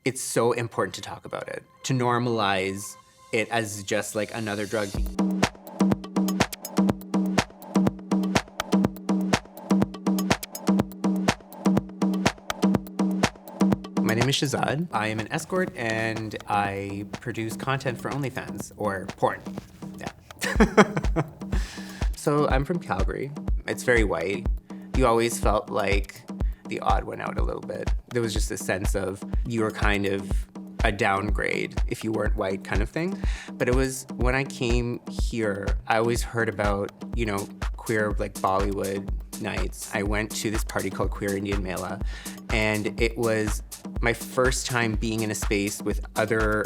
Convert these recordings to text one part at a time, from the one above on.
it's so important to talk about it, to normalize it as just like another drug. My name is Shazad. I am an escort and I produce content for OnlyFans, or porn. Yeah. So I'm from Calgary. It's very white. You always felt like the odd one out a little bit. There was just a sense of you were kind of a downgrade if you weren't white kind of thing. But it was when I came here, I always heard about, queer like Bollywood nights. I went to this party called Queer Indian Mela, and it was my first time being in a space with other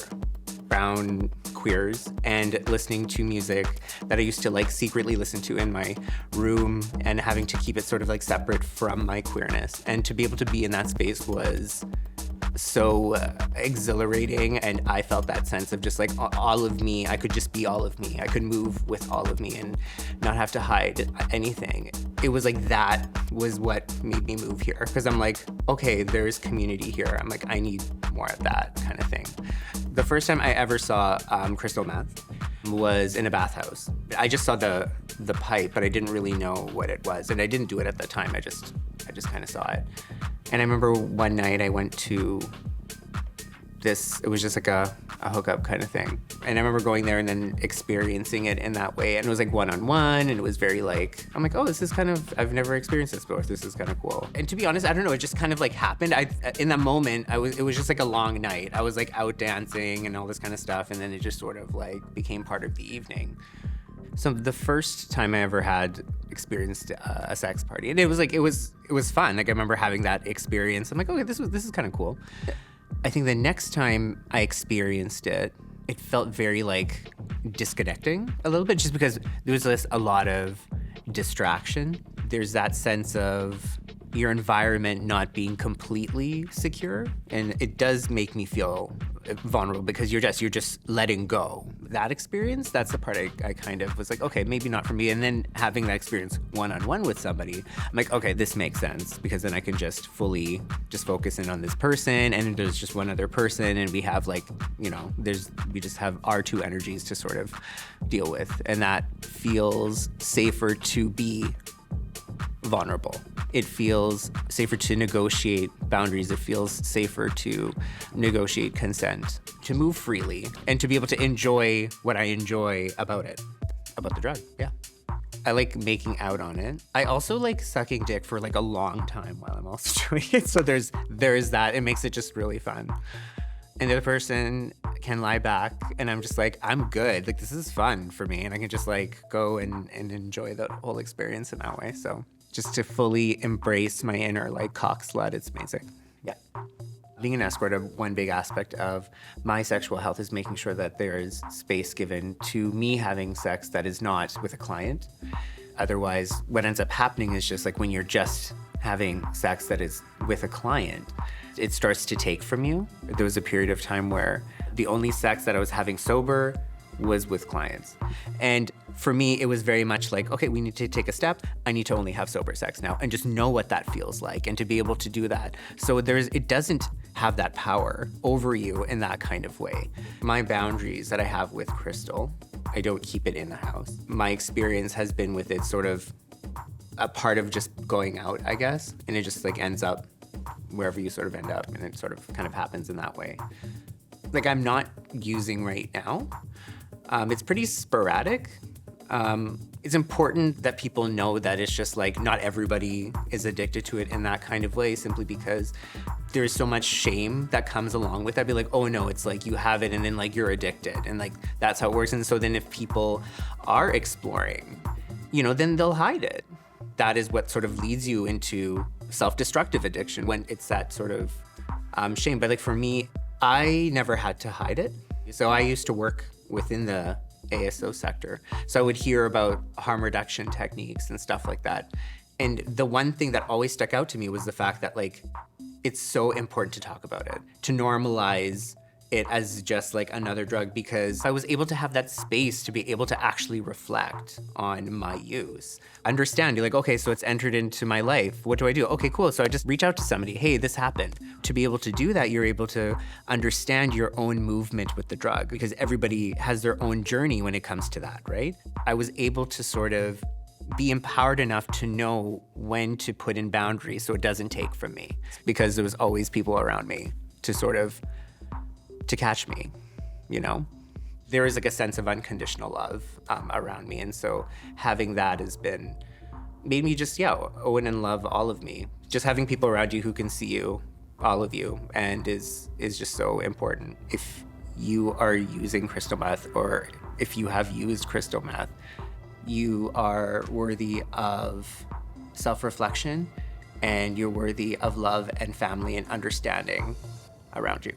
brown queers and listening to music that I used to like secretly listen to in my room and having to keep it sort of like separate from my queerness. And to be able to be in that space was so exhilarating, and I felt that sense of just like all of me. I could just be all of me. I could move with all of me and not have to hide anything. It was like that was what made me move here, because I'm like, okay, there's community here. I'm like, I need more of that kind of thing. The first time I ever saw crystal meth was in a bathhouse. I just saw the pipe, but I didn't really know what it was, and I didn't do it at the time. I just kind of saw it. And I remember one night I went to this, it was just like a hookup kind of thing. And I remember going there and then experiencing it in that way. And it was like one-on-one, and it was very like, I'm like, oh, this is kind of, I've never experienced this before. This is kind of cool. And to be honest, I don't know, it just kind of like happened. In that moment, it was just like a long night. I was like out dancing and all this kind of stuff. And then it just sort of like became part of the evening. So the first time I ever had experienced a sex party, and it was fun. Like I remember having that experience. I'm like, okay, this is kind of cool. I think the next time I experienced it, it felt very like disconnecting a little bit, just because there was a lot of distraction. There's that sense of your environment not being completely secure, and it does make me feel vulnerable because you're just letting go. That experience, that's the part I kind of was like, okay, maybe not for me. And then having that experience one-on-one with somebody, I'm like, okay, this makes sense, because then I can just fully just focus in on this person, and there's just one other person, and we have like, we just have our two energies to sort of deal with, and that feels safer to be vulnerable. It feels safer to negotiate boundaries. It feels safer to negotiate consent, to move freely, and to be able to enjoy what I enjoy about it, about the drug. Yeah. I like making out on it. I also like sucking dick for like a long time while I'm also doing it. So there's that. It makes it just really fun. And the other person can lie back, and I'm just like, I'm good. Like, this is fun for me, and I can just like go and enjoy the whole experience in that way. So just to fully embrace my inner like cock slut, it's amazing. Yeah. Being an escort, one big aspect of my sexual health is making sure that there is space given to me having sex that is not with a client. Otherwise, what ends up happening is just like when you're just having sex that is with a client, it starts to take from you. There was a period of time where the only sex that I was having sober was with clients. And for me, it was very much like, okay, we need to take a step. I need to only have sober sex now, and just know what that feels like, and to be able to do that. So it doesn't have that power over you in that kind of way. My boundaries that I have with Crystal, I don't keep it in the house. My experience has been with it sort of a part of just going out, I guess, and it just like ends up wherever you sort of end up, and it sort of kind of happens in that way. Like, I'm not using right now. It's pretty sporadic. It's important that people know that it's just like not everybody is addicted to it in that kind of way, simply because there's so much shame that comes along with that. Be like, oh no, it's like you have it and then like you're addicted, and like that's how it works. And so then if people are exploring, then they'll hide it. That is what sort of leads you into self-destructive addiction, when it's that sort of shame. But like for me, I never had to hide it. So I used to work within the ASO sector. So I would hear about harm reduction techniques and stuff like that. And the one thing that always stuck out to me was the fact that like, it's so important to talk about it, to normalize it as just like another drug, because I was able to have that space to be able to actually reflect on my use. Understand, you're like, okay, so it's entered into my life. What do I do? Okay, cool. So I just reach out to somebody. Hey, this happened. To be able to do that, you're able to understand your own movement with the drug, because everybody has their own journey when it comes to that, right? I was able to sort of be empowered enough to know when to put in boundaries so it doesn't take from me, because there was always people around me to sort of to catch me, you know? There is like a sense of unconditional love around me. And so having that has made me just, own and love all of me. Just having people around you who can see you, all of you, and is just so important. If you are using crystal meth, or if you have used crystal meth, you are worthy of self-reflection, and you're worthy of love and family and understanding around you.